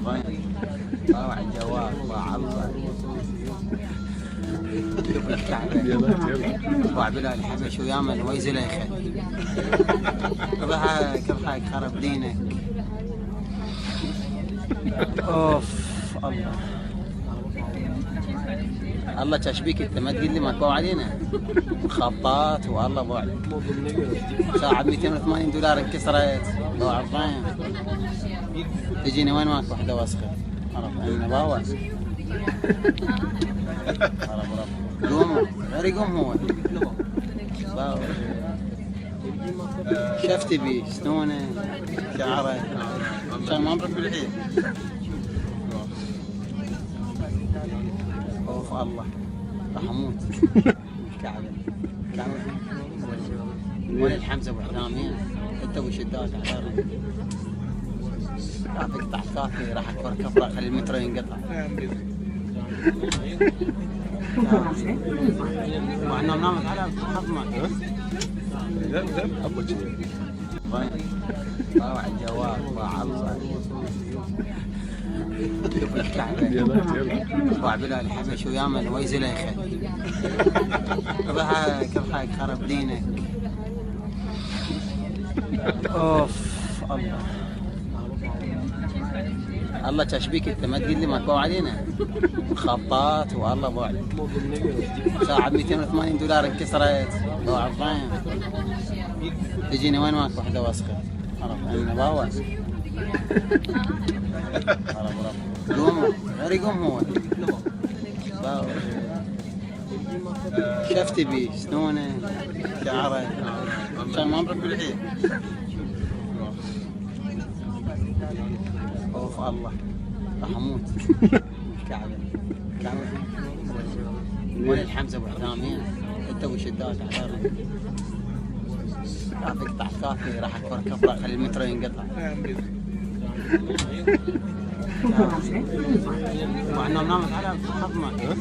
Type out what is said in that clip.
طلع الجوال وعلق شوف الكعبة طلع بلال حبش ويامن ويزليخه كيف حالك خرب دينك. اوف الله الله تشبيك انت ما تقول لي ما تباوع علينا خطات والله بعد ساعة $280 انكسرت باوع الضايم تجيني وين ماك واحدة وسخة عرف انا باوع عرف قوم غير يقوم هو باوع شفتي بيه سنونه شعره كان ما مرب بالحين اوف الله راح اموت الكعبة الكعبة وين الحمزة ابو حرامين انت ابو شداد عبارة راح تقطع كافي راح اكبر كفرة خلي المترو ينقطع وعنا نامت على حظمك طلع الجوال وعلق شوف الكعبة طلع بلال حبش ويامن ويزليخه كيف حالك خرب دينك. اوف الله الله تشبيك انت ما تقول لي ما تباوع علينا خطات والله بعد ساعة $280 انكسرت باوع الضايم تجيني وين ماك واحدة وسخة عرف انا باوع عرف قوم غير يقوم هو باوع شفتي بيه سنونه شعره كان ما مرب بالحين اوف الله راح اموت الكعبة الكعبة وين الحمزة ابو حرامين انت ابو شداد عبارة راح تقطع كافي راح اكبر كفرة خلي المترو ينقطع وعنا نامت على حظمك